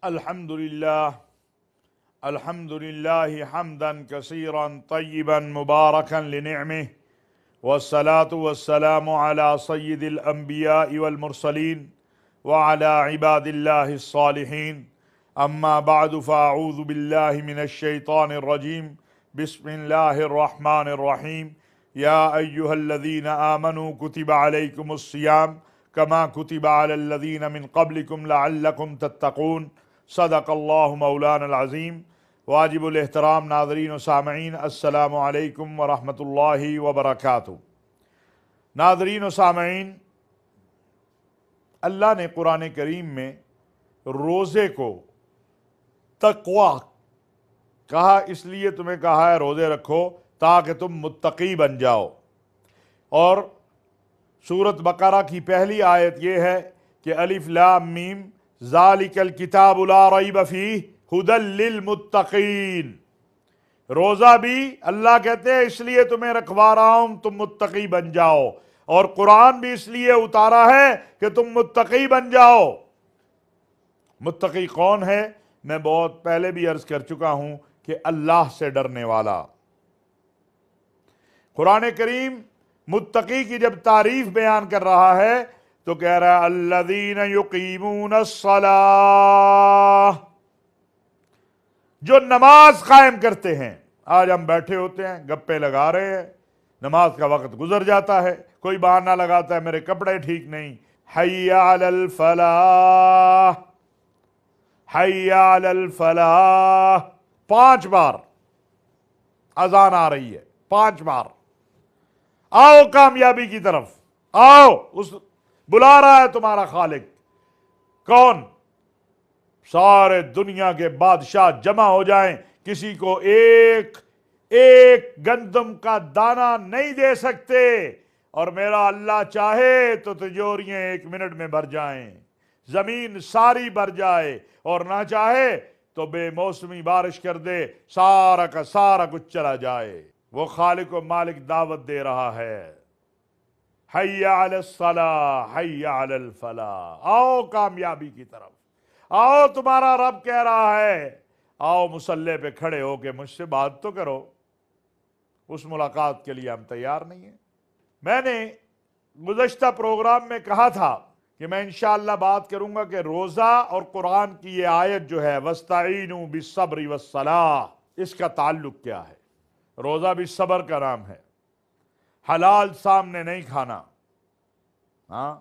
الحمد لله حمدا كثيرا طيبا مباركا لنعمه، والصلاة والسلام على سيد الأنبياء والمرسلين وعلى عباد الله الصالحين. أما بعد، فأعوذ بالله من الشيطان الرجيم. بسم الله الرحمن الرحيم. يا أيها الذين آمنوا كتب عليكم الصيام كما كتب على الذين من قبلكم لعلكم تتقون. صدق اللہ مولانا العظیم. واجب الاحترام ناظرین و سامعین، السلام علیکم ورحمۃ اللہ وبرکاتہ. ناظرین و سامعین، اللہ نے قرآن کریم میں روزے کو تقویٰ کہا، اس لیے تمہیں کہا ہے روزے رکھو تاکہ تم متقی بن جاؤ. اور سورۃ بقرہ کی پہلی آیت یہ ہے کہ الف لام میم ذالک الکتاب لا ریب فیہ ھدی للمتقین. روزہ بھی اللہ کہتے ہیں اس لیے تمہیں رکھوا رہا ہوں تم متقی بن جاؤ، اور قرآن بھی اس لیے اتارا ہے کہ تم متقی بن جاؤ. متقی کون ہے؟ میں بہت پہلے بھی عرض کر چکا ہوں کہ اللہ سے ڈرنے والا. قرآن کریم متقی کی جب تعریف بیان کر رہا ہے تو کہہ رہا ہے الذین یقیمون الصلاۃ، جو نماز قائم کرتے ہیں. آج ہم بیٹھے ہوتے ہیں، گپے لگا رہے ہیں، نماز کا وقت گزر جاتا ہے، کوئی بہانہ لگاتا ہے میرے کپڑے ٹھیک نہیں. حی علی الفلاح، حی علی الفلاح، 5 بار اذان آ رہی ہے، 5 بار. آؤ کامیابی کی طرف آؤ، اس بلا رہا ہے تمہارا خالق. کون؟ سارے دنیا کے بادشاہ جمع ہو جائیں، کسی کو ایک گندم کا دانہ نہیں دے سکتے، اور میرا اللہ چاہے تو تجوریاں 1 منٹ میں بھر جائیں، زمین ساری بھر جائے، اور نہ چاہے تو بے موسمی بارش کر دے، سارا کا سارا کچھ چلا جائے. وہ خالق و مالک دعوت دے رہا ہے، حی علی الصلاح حی علی الفلاح، آؤ کامیابی کی طرف آؤ. تمہارا رب کہہ رہا ہے آؤ مصلی پہ کھڑے ہو کے مجھ سے بات تو کرو. اس ملاقات کے لیے ہم تیار نہیں ہیں. میں نے گزشتہ پروگرام میں کہا تھا کہ میں انشاءاللہ بات کروں گا کہ روزہ اور قرآن کی یہ آیت جو ہے وَاسْتَعِینُوا بِالصَّبْرِ وَالصَّلَاةِ، اس کا تعلق کیا ہے. روزہ بھی صبر کا نام ہے. حلال سامنے نہیں کھانا، ہاں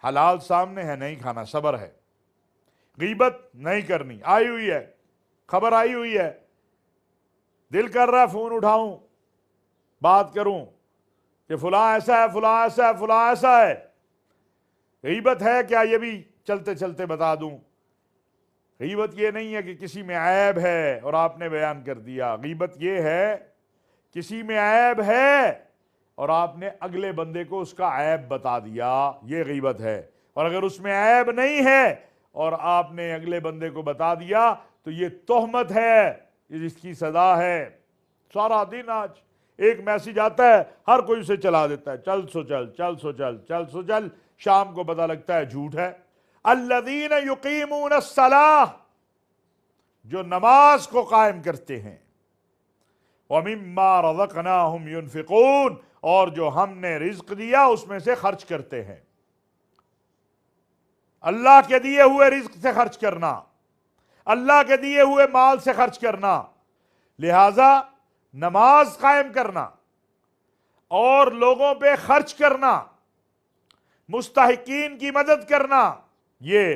حلال سامنے ہے نہیں کھانا، صبر ہے. غیبت نہیں کرنی، آئی ہوئی ہے، خبر آئی ہوئی ہے، دل کر رہا ہے فون اٹھاؤں بات کروں کہ فلاں ایسا ہے فلاں ایسا ہے فلاں ایسا ہے. غیبت ہے کیا؟ یہ بھی چلتے چلتے بتا دوں. غیبت یہ نہیں ہے کہ کسی میں عیب ہے اور آپ نے بیان کر دیا. غیبت یہ ہے کسی میں عیب ہے اور آپ نے اگلے بندے کو اس کا عیب بتا دیا، یہ غیبت ہے. اور اگر اس میں عیب نہیں ہے اور آپ نے اگلے بندے کو بتا دیا تو یہ تہمت ہے، اس کی سزا ہے. سارا دن آج ایک میسج آتا ہے، ہر کوئی اسے چلا دیتا ہے، چل سو چل چل سو چل چل سو چل، شام کو پتہ لگتا ہے جھوٹ ہے. الذین یقیمون الصلاۃ، جو نماز کو قائم کرتے ہیں، وَمِمَّا رَزَقْنَاهُمْ يُنْفِقُونَ، اور جو ہم نے رزق دیا اس میں سے خرچ کرتے ہیں. اللہ کے دیے ہوئے رزق سے خرچ کرنا، اللہ کے دیے ہوئے مال سے خرچ کرنا. لہذا نماز قائم کرنا اور لوگوں پہ خرچ کرنا، مستحقین کی مدد کرنا، یہ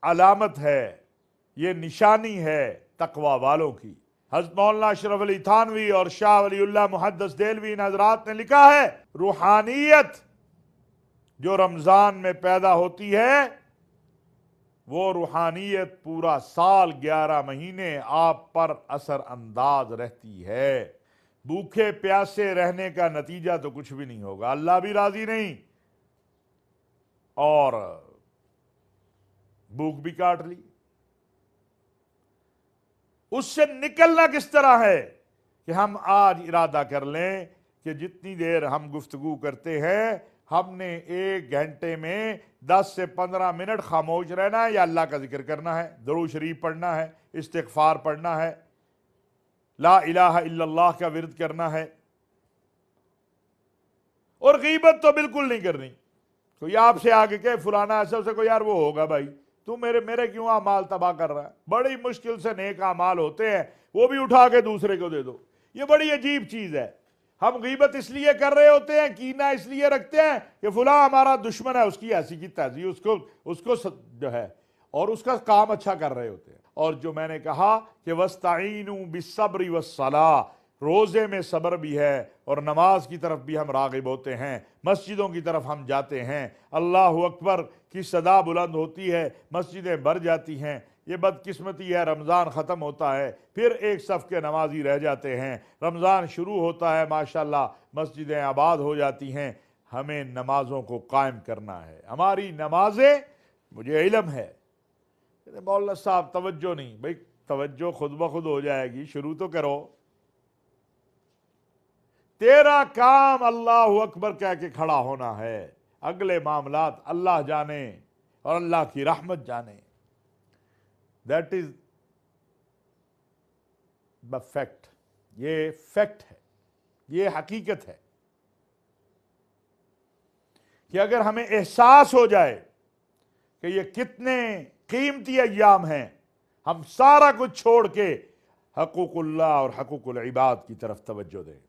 علامت ہے، یہ نشانی ہے تقوی والوں کی. حضرت مولانا اشرف علی تھانوی اور شاہ ولی اللہ محدث دہلوی ان حضرات نے لکھا ہے، روحانیت جو رمضان میں پیدا ہوتی ہے وہ روحانیت پورا سال 11 مہینے آپ پر اثر انداز رہتی ہے. بھوکے پیاسے رہنے کا نتیجہ تو کچھ بھی نہیں ہوگا، اللہ بھی راضی نہیں اور بھوک بھی کاٹ لی. اس سے نکلنا کس طرح ہے کہ ہم آج ارادہ کر لیں کہ جتنی دیر ہم گفتگو کرتے ہیں ہم نے 1 گھنٹے میں 10 سے 15 منٹ خاموش رہنا ہے، یا اللہ کا ذکر کرنا ہے، درود شریف پڑھنا ہے، استغفار پڑھنا ہے، لا الہ الا اللہ کا ورد کرنا ہے، اور غیبت تو بالکل نہیں کرنی۔ کوئی آپ سے آگے کہ فلانا ایسا، اسے کوئی یار وہ ہوگا بھائی تو میرے کیوں اعمال تباہ کر رہا ہے؟ بڑی مشکل سے نیک اعمال ہوتے ہیں، وہ بھی اٹھا کے دوسرے کو دے دو۔ یہ بڑی عجیب چیز ہے۔ ہم غیبت اس لیے کر رہے ہوتے ہیں، کینہ اس لیے رکھتے ہیں کہ فلاں ہمارا دشمن ہے، اس کی ایسی کی تیسی، اس کو جو ہے، اور اس کا کام اچھا کر رہے ہوتے ہیں۔ اور جو میں نے کہا کہ وَاسْتَعِینُوا بِالصَّبْرِ وَالصَّلَاةِ، روزے میں صبر بھی ہے اور نماز کی طرف بھی ہم راغب ہوتے ہیں، مسجدوں کی طرف ہم جاتے ہیں، اللہ اکبر کی صدا بلند ہوتی ہے، مسجدیں بھر جاتی ہیں۔ یہ بدقسمتی ہے، رمضان ختم ہوتا ہے، پھر ایک صف کے نمازی رہ جاتے ہیں، رمضان شروع ہوتا ہے، ماشاءاللہ مسجدیں آباد ہو جاتی ہیں۔ ہمیں نمازوں کو قائم کرنا ہے، ہماری نمازیں، مجھے علم ہے مولانا صاحب توجہ نہیں، بھئی توجہ خود بخود ہو جائے گی، شروع تو کرو۔ تیرا کام اللہ اکبر کہہ کے کھڑا ہونا ہے، اگلے معاملات اللہ جانے اور اللہ کی رحمت جانے۔ دیٹ از دا فیکٹ، یہ فیکٹ ہے، یہ حقیقت ہے کہ اگر ہمیں احساس ہو جائے کہ یہ کتنے قیمتی ایام ہیں، ہم سارا کچھ چھوڑ کے حقوق اللہ اور حقوق العباد کی طرف توجہ دیں۔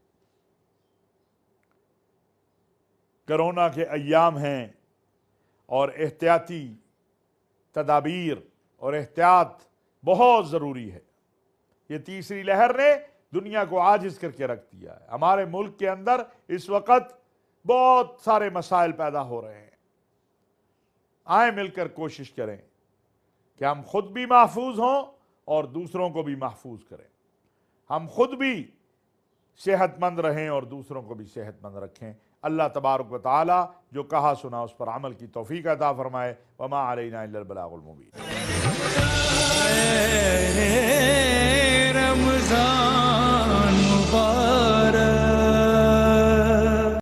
کرونا کے ایام ہیں اور احتیاطی تدابیر اور احتیاط بہت ضروری ہے۔ یہ تیسری لہر نے دنیا کو عاجز کر کے رکھ دیا ہے۔ ہمارے ملک کے اندر اس وقت بہت سارے مسائل پیدا ہو رہے ہیں۔ آئیں مل کر کوشش کریں کہ ہم خود بھی محفوظ ہوں اور دوسروں کو بھی محفوظ کریں، ہم خود بھی صحت مند رہیں اور دوسروں کو بھی صحت مند رکھیں۔ اللہ تبارک و تعالی جو کہا سنا اس پر عمل کی توفیق عطا فرمائے۔ وما علینا الا البلاغ المبین۔